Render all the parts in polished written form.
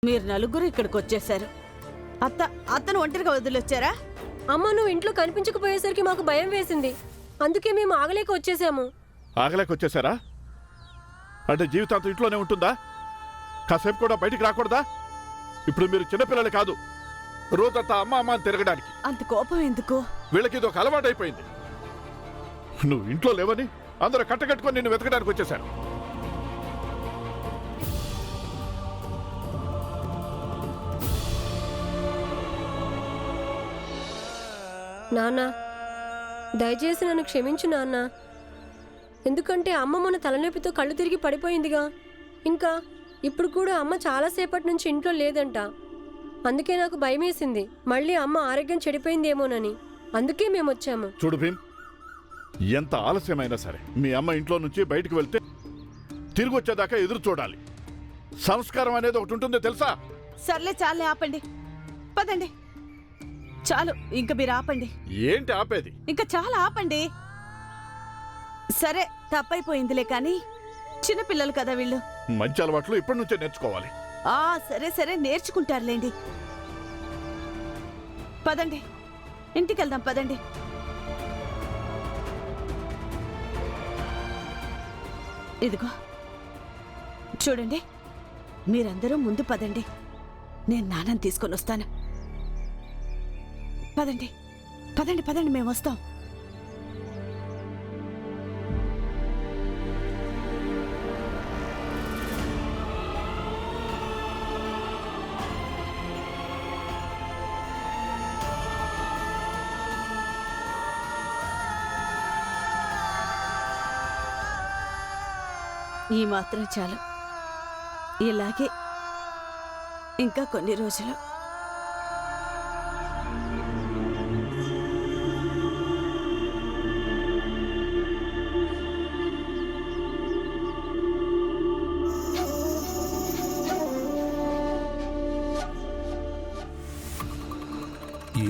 మీరు నలుగురు ఇక్కడికి వచ్చేసారు. అత్తను ఒంటరిగా వదిలొచ్చారా? అమ్మ, నువ్వు ఇంట్లో కనిపించకపోయేసరికి మాకు భయం వేసింది. అందుకే మేము ఆగలేక వచ్చేసాము. ఆగలేక వచ్చేసారా? అంటే జీవితాంతం ఇంట్లోనే ఉంటుందా? కాసేపు కూడా బయటికి రాకూడదా? ఇప్పుడు మీరు చిన్నపిల్లలు కాదు, రోజంతా అమ్మ అమ్మ అని తిరగడానికి. అంత కోపం ఎందుకు? వీళ్ళకి ఇది ఒక అలవాటు అయిపోయింది. నువ్వు ఇంట్లో లేవని అందరూ కట్టకట్టుకొని నిన్ను వెతకడానికి వచ్చేశారు. నాన్న, దయచేసి నన్ను క్షమించు నాన్న. ఎందుకంటే అమ్మ మన తలనొప్పితో కళ్ళు తిరిగి పడిపోయిందిగా. ఇంకా ఇప్పుడు కూడా అమ్మ చాలాసేపటి నుంచి ఇంట్లో లేదంట. అందుకే నాకు భయమేసింది, మళ్ళీ అమ్మ ఆరోగ్యం చెడిపోయిందేమోనని. అందుకే మేము వచ్చాము. చూడు భీమ్, ఎంత ఆలస్యమైనా సరే మీ అమ్మ ఇంట్లో నుంచి బయటికి వెళ్తే తిరిగి వచ్చేదాకా ఎదురు చూడాలి. సంస్కారం అనేది ఒకటి ఉంటుందో తెలుసా? సర్లే, చాలే, ఆపండి. పదండి. చాలు, ఇంక మీరు ఆపండి. ఏంటి ఆపేది? ఇంకా చాలా ఆపండి. సరే, తప్పైపోయిందిలే, కానీ చిన్నపిల్లలు కదా వీళ్ళు. మంచి అలవాట్లు ఇప్పటి నుంచే నేర్చుకోవాలి. సరే సరే, నేర్చుకుంటారులేండి. పదండి, ఇంటికి వెళ్దాం. పదండి. ఇదిగో చూడండి, మీరందరూ ముందు పదండి. నేను నాన్నని తీసుకొని వస్తాను. పదండి పదండి పదండి, మేము వస్తాం. ఈ మాత్రం చాలు. ఇలాగే ఇంకా కొన్ని రోజులు.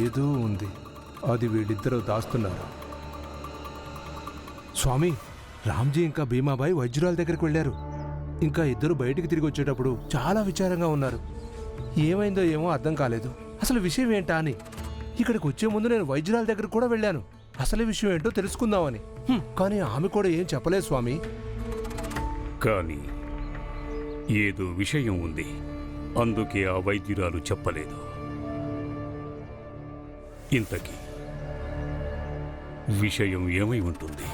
ఏదో ఉంది, అది వీళ్ళిద్దరూ దాస్తున్నారు. స్వామి, రామ్జీ ఇంకా భీమాబాయి వైద్యురాల దగ్గరికి వెళ్ళారు. ఇంకా ఇద్దరు బయటికి తిరిగి వచ్చేటప్పుడు చాలా విచారంగా ఉన్నారు. ఏమైందో ఏమో అర్థం కాలేదు. అసలు విషయం ఏంటా అని. ఇక్కడికి వచ్చే ముందు నేను వైద్యురాల దగ్గరకు కూడా వెళ్ళాను, అసలు విషయం ఏంటో తెలుసుకుందామని. కానీ ఆమె కూడా ఏం చెప్పలేదు స్వామి. కానీ ఏదో విషయం ఉంది, అందుకే ఆ వైద్యురాలు చెప్పలేదు. ఇంతకీ విషయం ఏమై ఉంటుంది?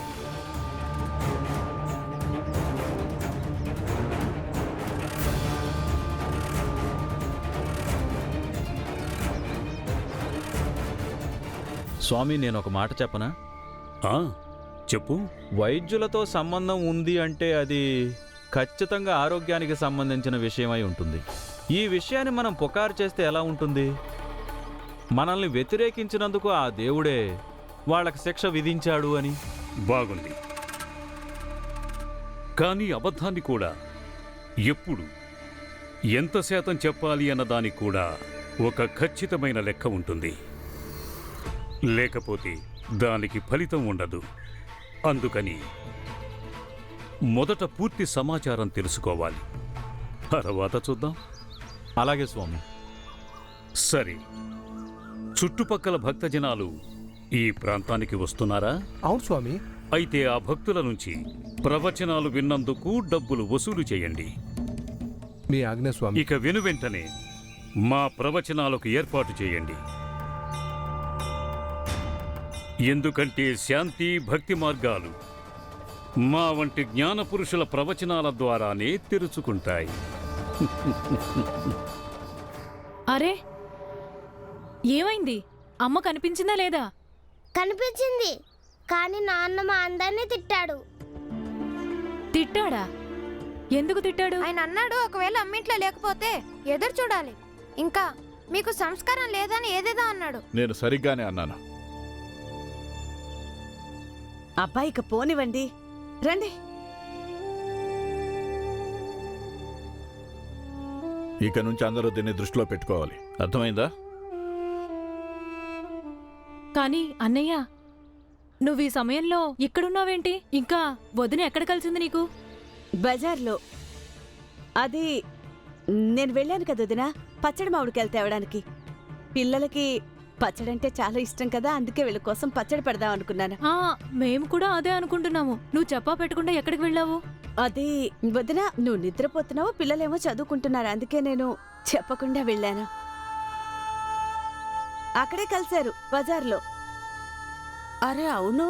స్వామి, నేను ఒక మాట చెప్పనా? చెప్పు. వైద్యులతో సంబంధం ఉంది అంటే అది ఖచ్చితంగా ఆరోగ్యానికి సంబంధించిన విషయమై ఉంటుంది. ఈ విషయాన్ని మనం పుకారు చేస్తే ఎలా ఉంటుంది? మనల్ని వ్యతిరేకించినందుకు ఆ దేవుడే వాళ్ళకి శిక్ష విధించాడు అని. బాగుంది, కానీ అబద్ధాన్ని కూడా ఎప్పుడు ఎంత శాతం చెప్పాలి అన్నదానికి కూడా ఒక ఖచ్చితమైన లెక్క ఉంటుంది. లేకపోతే దానికి ఫలితం ఉండదు. అందుకని మొదట పూర్తి సమాచారం తెలుసుకోవాలి, తర్వాత చూద్దాం. అలాగే స్వామి. సరే, చుట్టుపక్కల భక్తజనాలు ఈ ప్రాంతానికి వస్తున్నారా? అవును స్వామి. అయితే ఆ భక్తుల నుంచి ప్రవచనాలు విన్నందుకు డబ్బులు వసూలు చేయండి. మీ ఆజ్ఞ స్వామి. ఇక వెనువెంటనే మా ప్రవచనాలకు ఏర్పాటు చేయండి. ఎందుకంటే శాంతి భక్తి మార్గాలు మా వంటి జ్ఞాన పురుషుల ప్రవచనాల ద్వారానే తెరుచుకుంటాయి. అరే, ఏమైంది? అమ్మ కనిపించిందా లేదా? కనిపించింది, కానీ నాన్న మా అందరినీ తిట్టాడు. తిట్టాడా? ఎందుకు తిట్టాడు? ఆయన అన్నాడు, ఒకవేళ అమ్మింట్లో లేకపోతే ఎదురు చూడాలి, ఇంకా మీకు సంస్కారం లేదని ఏదేదో అన్నాడు. నేను సరిగ్గానే అన్నాను. అబ్బాయికి పోనివ్వండి, రండి. ఇక నుంచి అందరూ దీన్ని దృష్టిలో పెట్టుకోవాలి, అర్థమైందా? కానీ అన్నయ్య, నువ్వు ఈ సమయంలో ఇక్కడున్నావేంటి? ఇంకా వదిన ఎక్కడ కలిసింది నీకు? బజార్లో. అది నేను వెళ్ళాను కదా వదినా, పచ్చడి మామిడికాయలు తేవడానికి. పిల్లలకి పచ్చడి అంటే చాలా ఇష్టం కదా, అందుకే వీళ్ళ కోసం పచ్చడి పెడదాం అనుకున్నాను. మేము కూడా అదే అనుకుంటున్నాము. నువ్వు చెప్పా పెట్టకుండా ఎక్కడికి వెళ్ళావు? అది వదినా, నువ్వు నిద్రపోతున్నావు, పిల్లలేమో చదువుకుంటున్నారు, అందుకే నేను చెప్పకుండా వెళ్ళాను. అక్కడే కలిశారు బజార్లో. అరే అవును,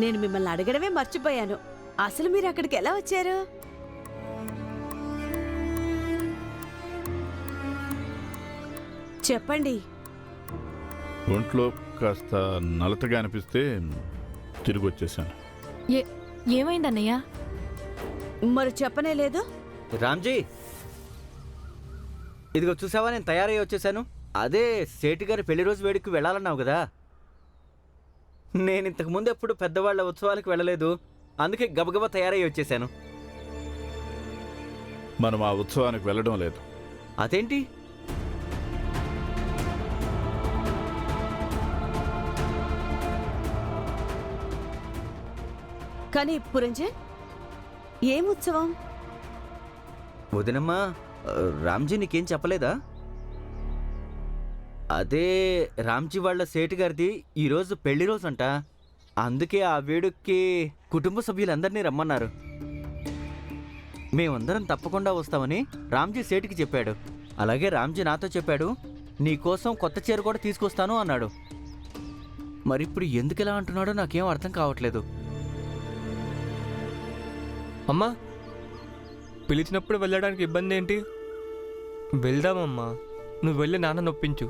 నేను మిమ్మల్ని అడగడమే మర్చిపోయాను. అసలు మీరు అక్కడికి ఎలా వచ్చారు? చెప్పండి. ఒంట్లో కాస్త నలతగా అనిపిస్తే తిరిగి వచ్చేసాను. ఏమైందన్నయ్య? మరి చెప్పనే లేదు. రామ్జీ, ఇదిగో చూసావా, నేను తయారయ్యి వచ్చేసాను. అదే సేటు గారి పెళ్లి రోజు వేడుకు వెళ్ళాలన్నావు కదా. నేను ఇంతకుముందు ఎప్పుడు పెద్దవాళ్ళ ఉత్సవాలకు వెళ్ళలేదు, అందుకే గబగబా తయారయ్యి వచ్చేసాను. మనం ఆ ఉత్సవానికి వెళ్ళడం లేదు. అదేంటి? కానీ పురంజన్, ఏం ఉత్సవం? వదినమ్మా, రామ్జీ నీకేం చెప్పలేదా? అదే రామ్జీ వాళ్ళ సేటు గారిది ఈరోజు పెళ్లి రోజు అంట. అందుకే ఆ వేడుక్కి కుటుంబ సభ్యులందరినీ రమ్మన్నారు. మేమందరం తప్పకుండా వస్తామని రామ్జీ సేటుకి చెప్పాడు. అలాగే రామ్జీ నాతో చెప్పాడు, నీకోసం కొత్త చీర కూడా తీసుకొస్తాను అన్నాడు. మరిప్పుడు ఎందుకు ఇలా అంటున్నాడో నాకేం అర్థం కావట్లేదు. అమ్మా, పిలిచినప్పుడు వెళ్ళడానికి ఇబ్బంది ఏంటి? వెళ్దామమ్మా, నువ్వు వెళ్ళి నాన్న నొప్పించు.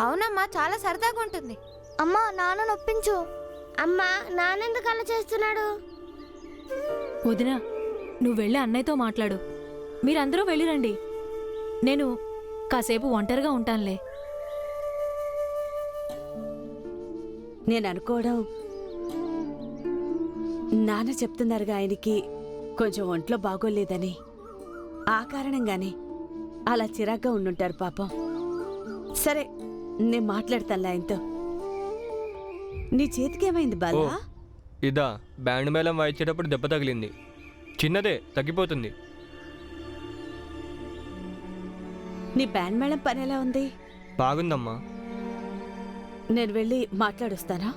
అవునమ్మా, చాలా సరదాగా ఉంటుంది. అమ్మా, నాన్న నొప్పించు. అమ్మా, నాన్నెందుకు అలా చేస్తున్నాడు? వదినా, నువ్వు వెళ్ళి అన్నయ్యతో మాట్లాడు. మీరందరూ వెళ్ళిరండి, నేను కాసేపు ఒంటరిగా ఉంటానులే. నేను అనుకోవడం, నాన్న చెప్తున్నారుగా ఆయనకి కొంచెం ఒంట్లో బాగోలేదని. ఆ కారణంగానే అలా చిరాగ్గా ఉండుంటారు పాపం. సరే, నేను మాట్లాడతానులే ఆయనతో. నీ చేతికేమైంది బాలా? ఇదా, బ్యాండ్ మేళం వాయించేటప్పుడు దెబ్బ తగిలింది. చిన్నదే, తగ్గిపోతుంది. నీ బ్యాండ్ మేళం పని ఎలా ఉంది? బాగుందమ్మా. నేను వెళ్ళి మాట్లాడొస్తానా?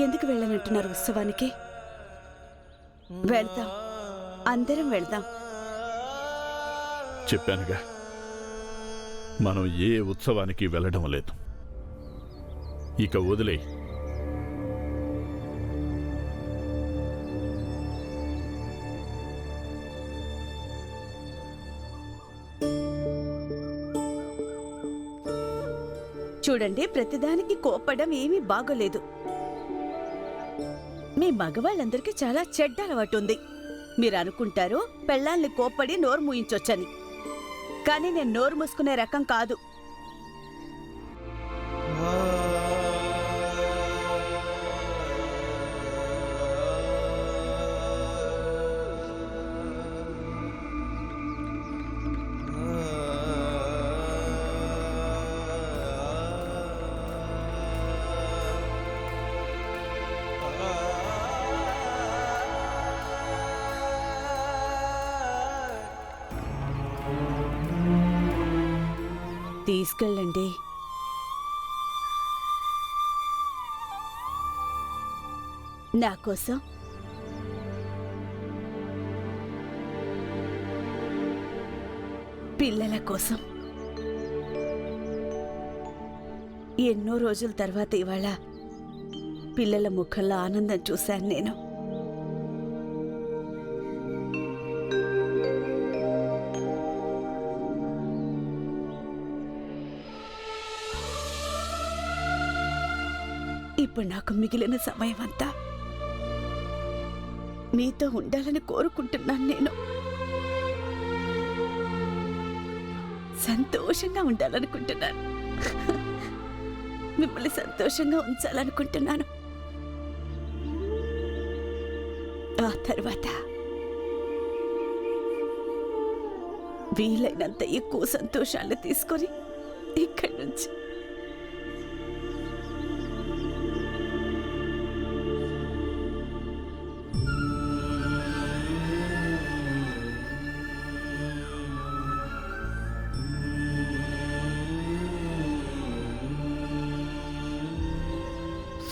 ఎందుకు వెళ్ళనంటున్నారు ఉత్సవానికి? వెళ్దాం, అందరం వెళ్దాం. చెప్పానుగా, మనం ఏ ఉత్సవానికి వెళ్ళడం లేదు. ఇక వదిలే. చూడండి, ప్రతిదానికి కోపడం ఏమీ బాగోలేదు. మీ మగవాళ్ళందరికీ చాలా చెడ్డ అలవాటు ఉంది. మీరు అనుకుంటారు పెళ్ళాల్ని కోప్పడి నోరు మూయించొచ్చని, కానీ నేను నోరు మూసుకునే రకం కాదు. తీసుకెళ్ళండి. నా కోసం పిల్లల కోసం ఎన్నో రోజుల తర్వాత ఇవాళ పిల్లల ముఖంలో ఆనందం చూశాను నేను. ఇప్పుడు నాకు మిగిలిన సమయం అంతా మీతో ఉండాలని కోరుకుంటున్నాను. నేను సంతోషంగా ఉండాలనుకుంటున్నాను, మిమ్మల్ని సంతోషంగా ఉంచాలనుకుంటున్నాను. ఆ తర్వాత వీలైనంత ఎక్కువ సంతోషాలు తీసుకొని ఇక్కడి నుంచి.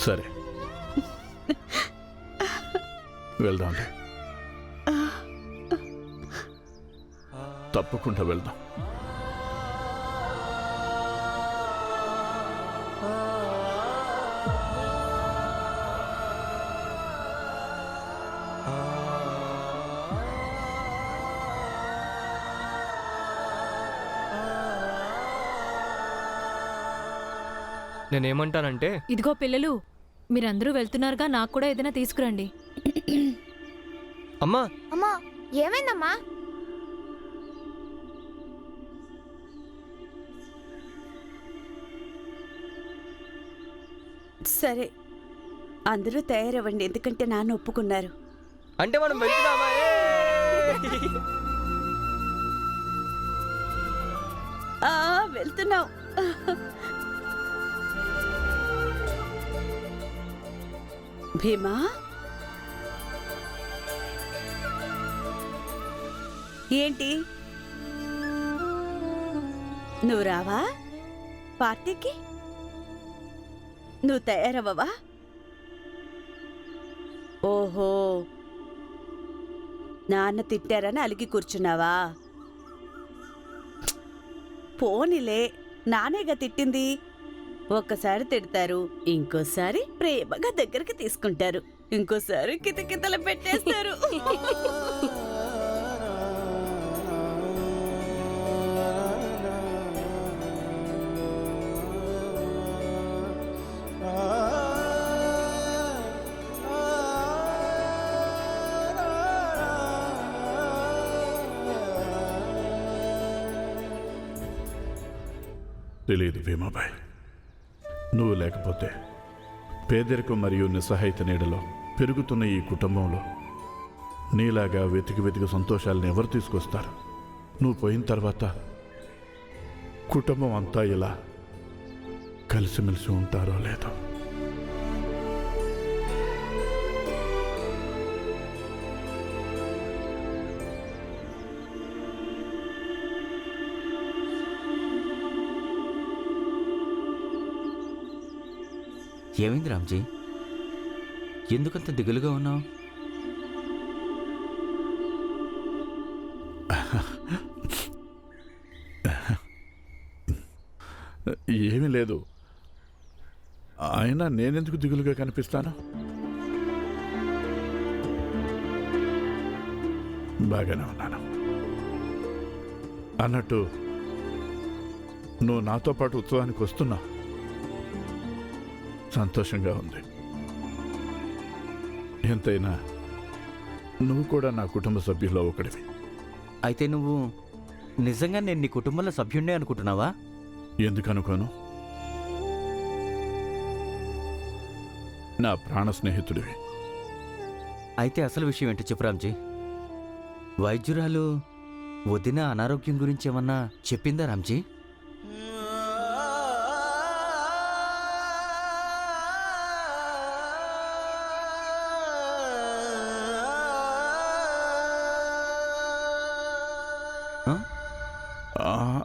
సరే వెళ్దాంలే, తప్పకుండా వెళ్దాం. నేనేమంటానంటే ఇదిగో పిల్లలు, మీరందరూ వెళ్తున్నారుగా, నాకు కూడా ఏదైనా తీసుకురండి. అమ్మా అమ్మా ఏమైందమ్మా? సరే, అందరూ తయారవ్వండి, ఎందుకంటే నాన్న ఒప్పుకున్నారు. అంటే మనం వెళ్తున్నామా? వెళ్తున్నాం. భీమా, ఏంటి నువ్వు రావా పార్టీకి? నువ్వు తయారవ్వవా? ఓహో, నాన్న తిట్టారని అలిగి కూర్చున్నావా? పోనీలే, నానేగా తిట్టింది. ఒక్కసారి తిడతారు, ఇంకోసారి ప్రేమగా దగ్గరికి తీసుకుంటారు, ఇంకోసారి కితకితలు పెట్టేస్తారు. తెలియదు భీమాబాయ్, నువ్వు లేకపోతే పేదరికం మరియు నిస్సహాయత నీడలో పెరుగుతున్న ఈ కుటుంబంలో నీలాగా వెతికి వెతికి సంతోషాలను ఎవరు తీసుకొస్తారు? నువ్వు పోయిన తర్వాత కుటుంబం అంతా ఇలా కలిసిమెలిసి ఉంటారో లేదో. ఏమైంది రామ్జీ? ఎందుకంత దిగులుగా ఉన్నావు? ఏమీ లేదు. అయినా నేనెందుకు దిగులుగా కనిపిస్తాను? బాగానే ఉన్నాను. అన్నట్టు నువ్వు నాతో పాటు ఉత్సవానికి వస్తున్నావు, సంతోషంగా ఉంది. ఎంతైనా నువ్వు కూడా నా కుటుంబ సభ్యుల్లో ఒకటివి. అయితే నువ్వు నిజంగా నేను నీ కుటుంబంలో సభ్యుడినే అనుకుంటున్నావా? ఎందుకు అనుకోను? నా ప్రాణ స్నేహితుడివి. అయితే అసలు విషయం ఏంటో చెప్పు రామ్జీ. వైద్యురాలు వదిన అనారోగ్యం గురించి ఏమన్నా చెప్పిందా రామ్జీ?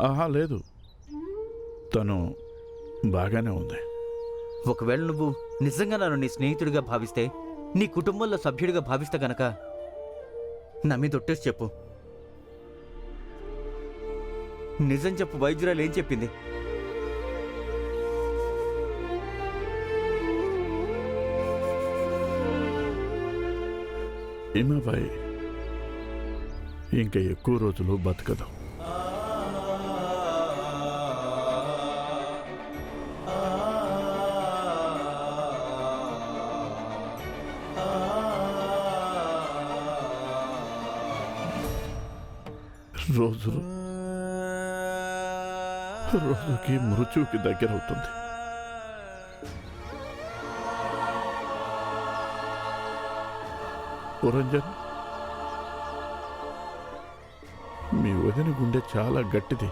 ఆహా, లేదు, తను బాగానే ఉంది. ఒకవేళ నువ్వు నిజంగా నన్ను నీ స్నేహితుడిగా భావిస్తే, నీ కుటుంబంలో సభ్యుడిగా భావిస్తే గనక నా మీద ఒట్టేసి చెప్పు. నిజం చెప్పు, వైద్యురాలు ఏం చెప్పింది? భీమాబాయ్ ఇంకా ఎక్కువ రోజులు బతకదు. రోజుకి మృత్యువుకి దగ్గరవుతుంది. పురంజన్, మీ వదిన గుండె చాలా గట్టిది.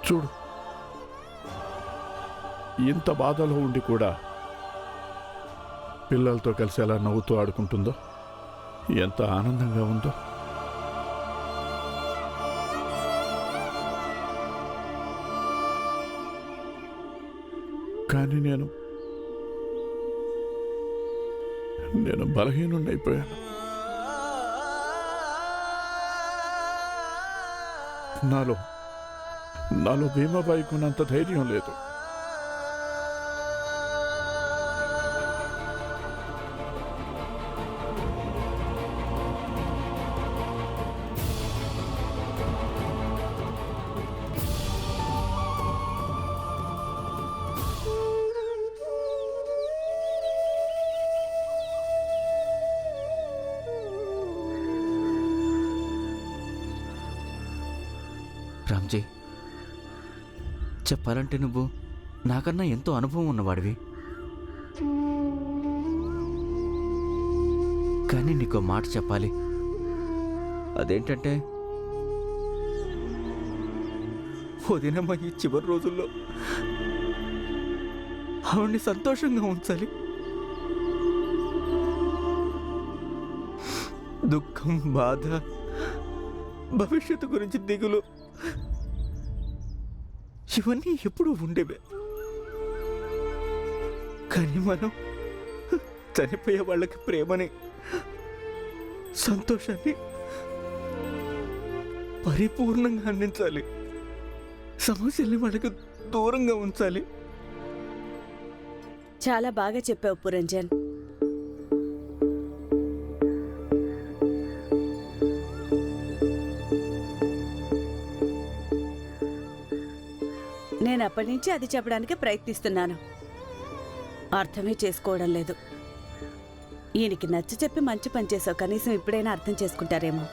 చూడు, ఇంత బాధలో ఉండి కూడా పిల్లలతో కలిసి ఎలా నవ్వుతూ ఆడుకుంటుందో, ఎంత ఆనందంగా ఉందో. కానీ నేను బలహీనుడైపోయాను. నాలో భీమాబాయికి ఉన్నంత ధైర్యం లేదు. రామ్జీ, చెప్పాలంటే నువ్వు నాకన్నా ఎంతో అనుభవం ఉన్నవాడివి. కానీ నీకో మాట చెప్పాలి. అదేంటంటే, వదినమ్మ ఈ చివరి రోజుల్లో ఆవిడ్ని సంతోషంగా ఉంచాలి. దుఃఖం, బాధ, భవిష్యత్తు గురించి దిగులు ఇవన్నీ ఎప్పుడూ ఉండేవే. కానీ మనం చనిపోయే వాళ్ళకి ప్రేమని, సంతోషాన్ని పరిపూర్ణంగా అందించాలి. సమస్యల్ని వాళ్ళకి దూరంగా ఉంచాలి. చాలా బాగా చెప్పావు పురంజన్. నేను అప్పటి నుంచి అది చెప్పడానికి ప్రయత్నిస్తున్నాను. అర్థమే చేసుకోవడం లేదు. ఈయనకి నచ్చ చెప్పి మంచి పని చేసావు. కనీసం ఇప్పుడైనా అర్థం చేసుకుంటారేమో.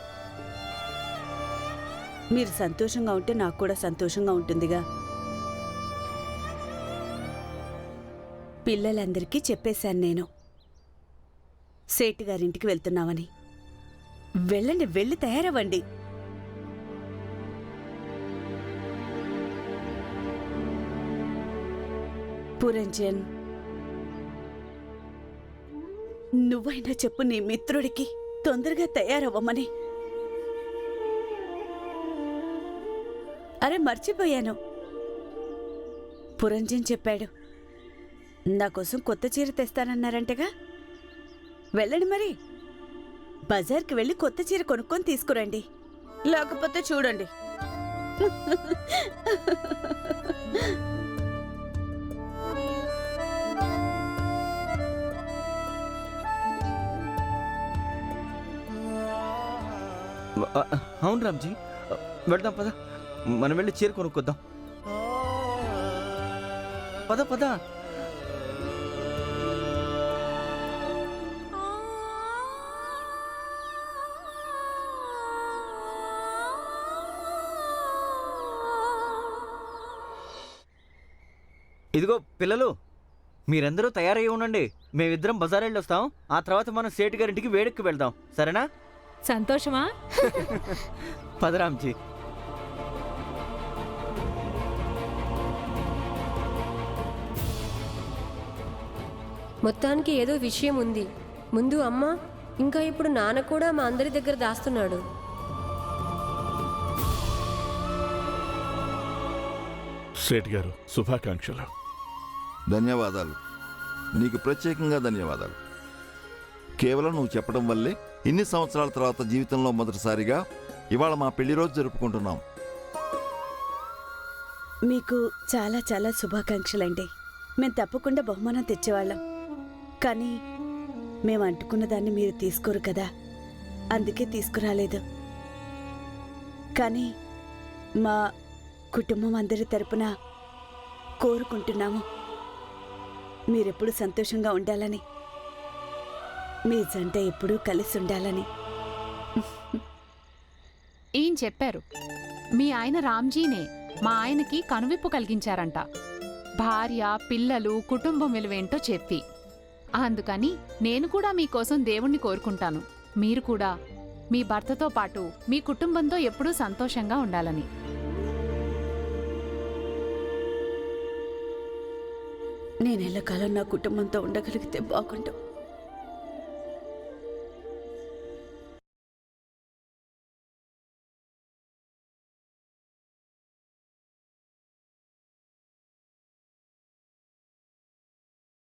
మీరు సంతోషంగా ఉంటే నాకు కూడా సంతోషంగా ఉంటుందిగా. పిల్లలందరికీ చెప్పేశాను నేను సేటు గారింటికి వెళ్తున్నామని. వెళ్ళండి, వెళ్ళి తయారవ్వండి. పురంజన్, నువ్వైనా చెప్పు నీ మిత్రుడికి తొందరగా తయారవ్వమని. అరే మర్చిపోయాను, పురంజన్ చెప్పాడు నా కోసం కొత్త చీర తెస్తానన్నారంటగా. వెళ్ళండి మరి, బజార్కి వెళ్ళి కొత్త చీర కొనుక్కొని తీసుకురండి. లేకపోతే చూడండి. అవును రామ్జీ, వెళ్దాం పద. మనం వెళ్ళి చీర కొనుక్కొద్దాం. పద పద. ఇదిగో పిల్లలు, మీరందరూ తయారయ్యి ఉండండి. మేమిద్దరం బజార్ వెళ్ళి వస్తాం. ఆ తర్వాత మనం సేటు గారింటికి వేడుక్కి వెళ్దాం, సరేనా? సంతోషమా? పదరాంజీ. మొత్తానికి ఏదో విషయం ఉంది. ముందు అమ్మ, ఇంకా ఇప్పుడు నాన్న కూడా మా అందరి దగ్గర దాస్తున్నాడు. సేట్ గారు, శుభాకాంక్షలు. ధన్యవాదాలు. నీకు ప్రత్యేకంగా ధన్యవాదాలు. కేవలం నువ్వు చెప్పడం వల్లే ఇన్ని సంవత్సరాల తర్వాత జీవితంలో మొదటిసారిగా ఇవాళ మా పెళ్లి రోజు జరుపుకుంటున్నాం. మీకు చాలా చాలా శుభాకాంక్షలండి. మేము తప్పకుండా బహుమానం తెచ్చేవాళ్ళం. కానీ మేము అంటుకున్న దాన్ని మీరు తీసుకోరు కదా, అందుకే తీసుకురాలేదు. కానీ మా కుటుంబం అందరి తరపున కోరుకుంటున్నాము మీరెప్పుడు సంతోషంగా ఉండాలని, మీ జంట ఎప్పుడూ కలిసి ఉండాలని. ఏం చెప్పారు? మీ ఆయన రామ్జీనే మా ఆయనకి కనువిప్పు కలిగించారంట. భార్య, పిల్లలు, కుటుంబం విలువేంటో చెప్పి. అందుకని నేను కూడా మీకోసం దేవుణ్ణి కోరుకుంటాను. మీరు కూడా మీ భర్తతో పాటు మీ కుటుంబంతో ఎప్పుడూ సంతోషంగా ఉండాలని. నేను ఎల్లకాలం నా కుటుంబంతో ఉండగలిగితే బాగుండు.